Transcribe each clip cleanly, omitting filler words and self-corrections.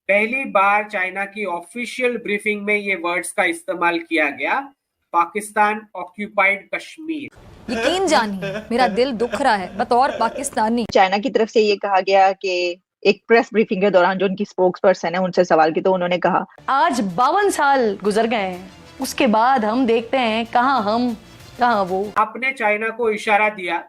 पहली बार चाइना की official briefing में ये वर्ड्स का इस्तेमाल किया गया, पाकिस्तान ऑक्यूपाइड कश्मीर। यकीन जानिए मेरा दिल दुख रहा है बतौर पाकिस्तानी। चाइना की तरफ से ये कहा गया कि एक प्रेस ब्रीफिंग के दौरान जो उनकी स्पोक्स पर्सन है उनसे सवाल की तो उन्होंने कहा, आज 52 साल गुजर गए हैं, उसके बाद हम देखते हैं कहाँ हम कहाँ वो। आपने चाइना को इशारा दिया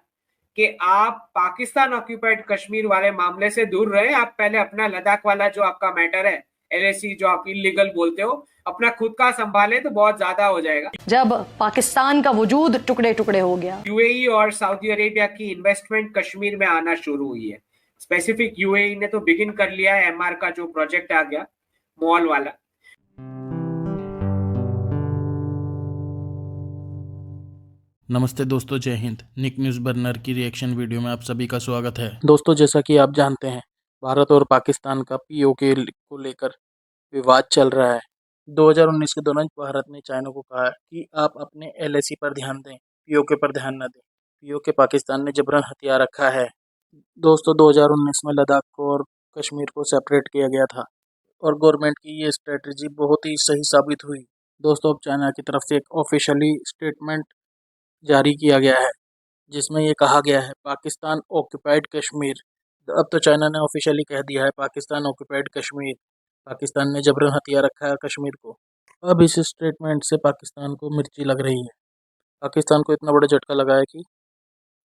कि आप पाकिस्तान ऑक्यूपाइड कश्मीर वाले मामले से दूर रहे, आप पहले अपना लद्दाख वाला जो आपका मैटर है, एलएसी जो आप इलीगल बोलते हो, अपना खुद का संभाले तो बहुत ज्यादा हो जाएगा। जब पाकिस्तान का वजूद टुकड़े टुकड़े हो गया, यूएई और सऊदी अरेबिया की इन्वेस्टमेंट कश्मीर में आना शुरू हुई है। स्पेसिफिक यूएई ने तो बिगिन कर लिया है, एमआर का जो प्रोजेक्ट आ गया मॉल वाला। नमस्ते दोस्तों, जय हिंद। निक न्यूज़ बर्नर की रिएक्शन वीडियो में आप सभी का स्वागत है। दोस्तों, जैसा कि आप जानते हैं, भारत और पाकिस्तान का पीओके को लेकर विवाद चल रहा है। 2019 के दौरान भारत ने चाइना को कहा कि आप अपने एलएसी पर ध्यान दें, पीओके पर ध्यान न दें। पीओके पाकिस्तान ने जबरन हथियार रखा है। दोस्तों, 2019 में लद्दाख को और कश्मीर को सेपरेट किया गया था और गवर्नमेंट की ये स्ट्रेटजी बहुत ही सही साबित हुई। दोस्तों, अब चाइना की तरफ से एक ऑफिशियली स्टेटमेंट जारी किया गया है जिसमें ये कहा गया है पाकिस्तान ऑक्यूपाइड कश्मीर। अब तो चाइना ने ऑफिशियली कह दिया है पाकिस्तान ऑक्यूपाइड कश्मीर। पाकिस्तान ने जबरन हथियार रखा है कश्मीर को। अब इस स्टेटमेंट से पाकिस्तान को मिर्ची लग रही है। पाकिस्तान को इतना बड़ा झटका लगा है कि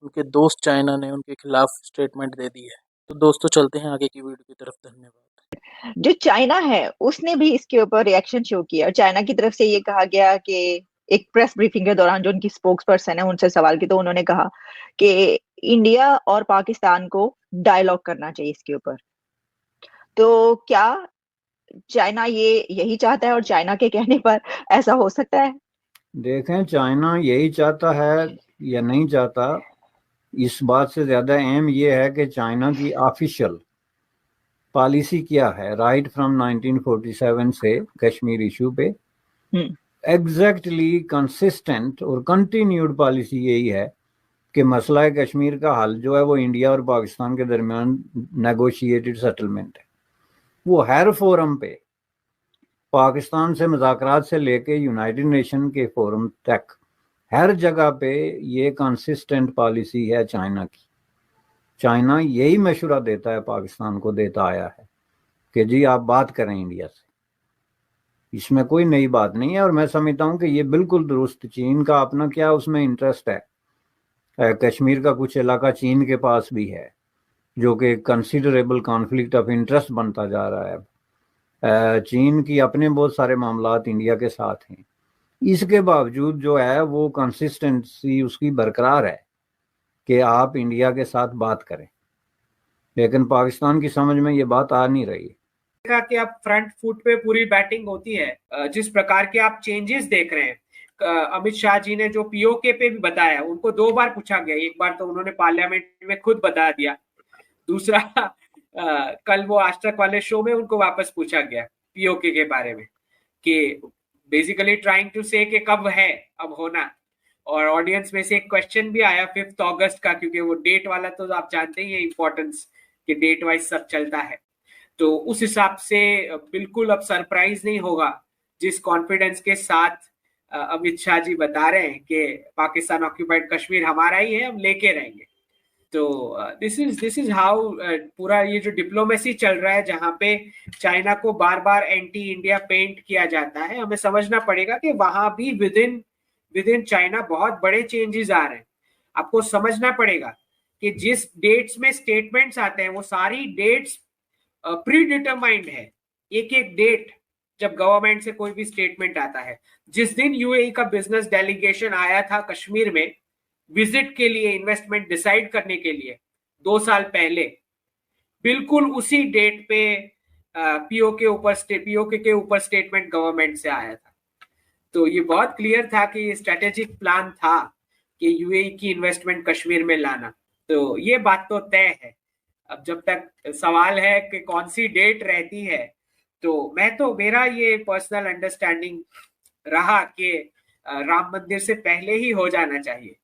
उनके दोस्त चाइना ने उनके खिलाफ स्टेटमेंट दे दी है। तो दोस्तों, चलते हैं आगे की वीडियो की तरफ। धन्यवाद। जो चाइना है उसने भी इसके ऊपर रिएक्शन शो किया और चाइना की तरफ से ये कहा गया कि एक प्रेस ब्रीफिंग के दौरान जो उनकी स्पोक्स पर्सन है उनसे सवाल की तो उन्होंने कहा कि इंडिया और पाकिस्तान को डायलॉग करना चाहिए इसके ऊपर। तो क्या चाइना यही चाहता है और चाइना के कहने पर ऐसा हो सकता है? देखें, चाइना यही चाहता है या नहीं चाहता, इस बात से ज्यादा अहम यह है कि चाइना की ऑफिशियल पॉलिसी क्या है राइट फ्रॉम 1947 से कश्मीर इशू पे। एग्जैक्टली कंसिस्टेंट और कंटिन्यूड पॉलिसी यही है कि मसला कश्मीर का हल जो है वो इंडिया और पाकिस्तान के दरमियान नेगोशिएटेड सेटलमेंट है। वो हर फोरम पे, पाकिस्तान से मुज़ाकरात से लेके यूनाइटेड नेशन के फोरम तक, हर जगह पे ये कंसिस्टेंट पॉलिसी है चाइना की। चाइना यही मशवरा देता है, पाकिस्तान को देता आया है कि जी आप बात करें इंडिया से, इसमें कोई नई बात नहीं है। और मैं समझता हूँ कि ये बिल्कुल दुरुस्त। चीन का अपना क्या उसमें इंटरेस्ट है, कश्मीर का कुछ इलाका चीन के पास भी है जो कि कंसिडरेबल कॉन्फ्लिक्ट ऑफ इंटरेस्ट बनता जा रहा है। चीन की अपने बहुत सारे मामलात इंडिया के साथ हैं। इसके बावजूद जो है वो कंसिस्टेंसी उसकी बरकरार है कि आप इंडिया के साथ बात करें, लेकिन पाकिस्तान की समझ में ये बात आ नहीं रही। कि अब फ्रंट फुट पे पूरी बैटिंग होती है। जिस प्रकार के आप चेंजेस देख रहे हैं, अमित शाह जी ने जो पीओके पे भी बताया, उनको 2 बार पूछा गया। एक बार तो उन्होंने पार्लियामेंट में खुद बता दिया, दूसरा कल वो आज तक वाले शो में उनको वापस पूछा गया पीओके के बारे में, कि बेसिकली ट्राइंग टू से कि कब है अब होना। और ऑडियंस में से एक क्वेश्चन भी आया 5 अगस्त का, क्योंकि वो डेट वाला तो आप जानते ही है इंपॉर्टेंस कि डेट वाइज सब चलता है। तो उस हिसाब से बिल्कुल अब सरप्राइज नहीं होगा जिस कॉन्फिडेंस के साथ अमित शाह जी बता रहे हैं कि पाकिस्तान ऑक्यूपाइड कश्मीर हमारा ही है, हम लेके रहेंगे। तो दिस इज हाउ पूरा ये जो डिप्लोमेसी चल रहा है, जहां पे चाइना को बार बार एंटी इंडिया पेंट किया जाता है, हमें समझना पड़ेगा कि वहां भी विद इन चाइना बहुत बड़े चेंजेस आ रहे हैं। आपको समझना पड़ेगा कि जिस डेट्स में स्टेटमेंट्स आते हैं वो सारी डेट्स प्री डिटरमाइंड है। एक एक डेट जब गवर्नमेंट से कोई भी स्टेटमेंट आता है, जिस दिन यूएई का बिजनेस डेलीगेशन आया था कश्मीर में विजिट के लिए, इन्वेस्टमेंट डिसाइड करने के लिए 2 साल पहले, बिल्कुल उसी डेट पे पीओके के ऊपर स्टेटमेंट गवर्नमेंट से आया था। तो ये बहुत क्लियर था कि ये स्ट्रेटेजिक प्लान था कि यूएई की इन्वेस्टमेंट कश्मीर में लाना। तो ये बात तो तय है। अब जब तक सवाल है कि कौन सी डेट रहती है, तो मेरा ये पर्सनल अंडरस्टैंडिंग रहा कि राम मंदिर से पहले ही हो जाना चाहिए,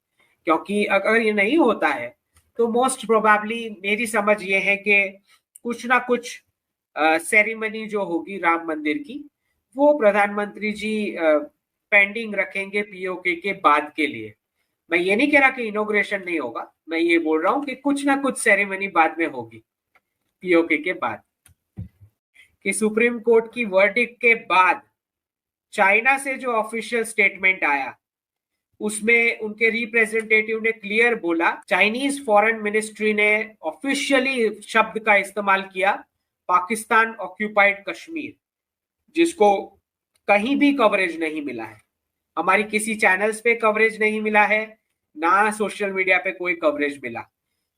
क्योंकि अगर ये नहीं होता है तो मोस्ट प्रोबेबली मेरी समझ ये है कि कुछ ना कुछ सेरेमनी जो होगी राम मंदिर की, वो प्रधानमंत्री जी पेंडिंग रखेंगे पीओके के बाद के लिए। मैं ये नहीं कह रहा कि इनॉग्रेशन नहीं होगा, मैं ये बोल रहा हूं कि कुछ ना कुछ सेरेमनी बाद में होगी पीओके के बाद। कि सुप्रीम कोर्ट की वर्डिक्ट के बाद चाइना से जो ऑफिशियल स्टेटमेंट आया उसमें उनके रिप्रेजेंटेटिव ने क्लियर बोला, चाइनीज फॉरेन मिनिस्ट्री ने ऑफिशियली शब्द का इस्तेमाल किया पाकिस्तान ऑक्यूपाइड कश्मीर, जिसको कहीं भी कवरेज नहीं मिला है, हमारी किसी चैनल्स पे कवरेज नहीं मिला है, ना सोशल मीडिया पे कोई कवरेज मिला।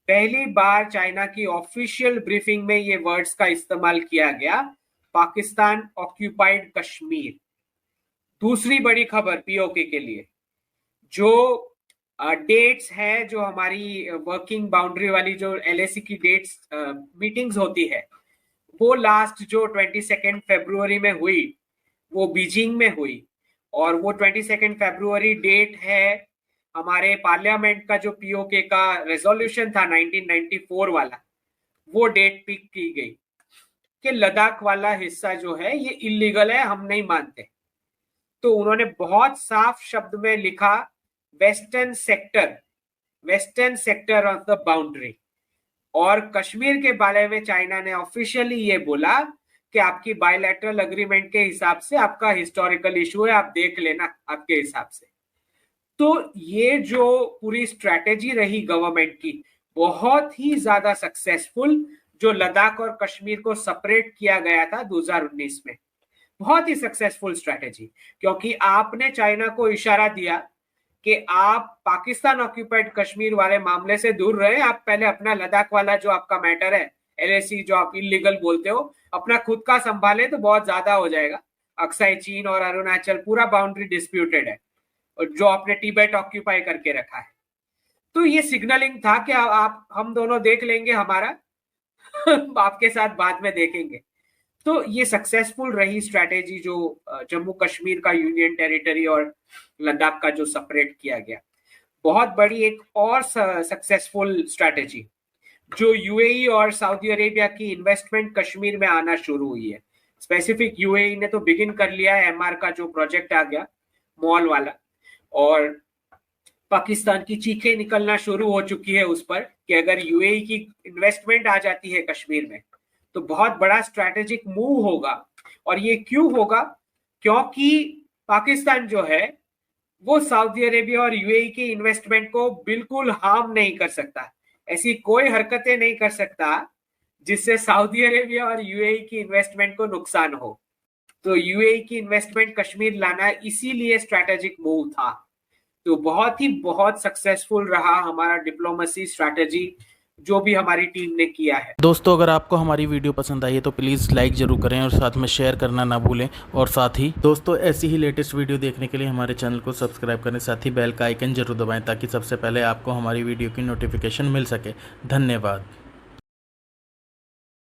पहली बार चाइना की ऑफिशियल ब्रीफिंग में ये वर्ड्स का इस्तेमाल किया गया, पाकिस्तान ऑक्यूपाइड कश्मीर। दूसरी बड़ी खबर पीओके के लिए, जो डेट्स है, जो हमारी वर्किंग बाउंड्री वाली जो एलएसी की डेट्स मीटिंग्स होती है, वो लास्ट जो 22 फरवरी में हुई वो बीजिंग में हुई, और वो 22 फरवरी डेट है हमारे पार्लियामेंट का जो पीओके का रेजोल्यूशन था 1994 वाला, वो डेट पिक की गई कि लद्दाख वाला हिस्सा जो है ये इलीगल है, हम नहीं मानते। तो उन्होंने बहुत साफ शब्द में लिखा western sector of the boundary. और कश्मीर के बारे में चाइना ने ऑफिशियली ये बोला कि आपकी बायलैटरल एग्रीमेंट के हिसाब से आपका हिस्टोरिकल इशू है, आप देख लेना आपके हिसाब से। तो ये जो पूरी स्ट्रैटेजी रही गवर्नमेंट की, बहुत ही ज्यादा सक्सेसफुल, जो लद्दाख और कश्मीर को सेपरेट किया गया था 2019 में, बहुत ही सक्सेसफुल स्ट्रैटेजी, क्योंकि आपने चाइना को इशारा दिया कि आप पाकिस्तान ऑक्यूपाइड कश्मीर वाले मामले से दूर रहे, आप पहले अपना लद्दाख वाला जो आपका मैटर है, एलएसी जो आप इलीगल बोलते हो, अपना खुद का संभाले तो बहुत ज्यादा हो जाएगा। अक्साई चीन और अरुणाचल पूरा बाउंड्री डिस्प्यूटेड है, और जो आपने टिबेट ऑक्यूपाई करके रखा है। तो ये सिग्नलिंग था कि आप हम दोनों देख लेंगे हमारा आपके साथ बाद में देखेंगे। तो ये सक्सेसफुल रही स्ट्रैटेजी, जो जम्मू कश्मीर का यूनियन टेरिटरी और लद्दाख का जो सेपरेट किया गया। बहुत बड़ी एक और सक्सेसफुल स्ट्रैटेजी, जो यूएई और सऊदी अरेबिया की इन्वेस्टमेंट कश्मीर में आना शुरू हुई है। स्पेसिफिक यूएई ने तो बिगिन कर लिया है, एमआर का जो प्रोजेक्ट आ गया मॉल वाला, और पाकिस्तान की चीखें निकलना शुरू हो चुकी है उस पर कि अगर यूएई की इन्वेस्टमेंट आ जाती है कश्मीर में तो बहुत बड़ा स्ट्रैटेजिक मूव होगा। और ये क्यों होगा? क्योंकि पाकिस्तान जो है वो सऊदी अरेबिया और यूएई की इन्वेस्टमेंट को बिल्कुल हार्म नहीं कर सकता, ऐसी कोई हरकतें नहीं कर सकता जिससे सऊदी अरेबिया और यूएई की इन्वेस्टमेंट को नुकसान हो। तो यूएई की इन्वेस्टमेंट कश्मीर लाना इसीलिए स्ट्रैटेजिक मूव था। तो बहुत सक्सेसफुल रहा हमारा डिप्लोमेसी स्ट्रैटेजी, जो भी हमारी टीम ने किया है। दोस्तों, अगर आपको हमारी वीडियो पसंद आई है तो प्लीज़ लाइक ज़रूर करें और साथ में शेयर करना ना भूलें। और साथ ही दोस्तों, ऐसी ही लेटेस्ट वीडियो देखने के लिए हमारे चैनल को सब्सक्राइब करें, साथ ही बेल का आइकन जरूर दबाएं ताकि सबसे पहले आपको हमारी वीडियो की नोटिफिकेशन मिल सके। धन्यवाद।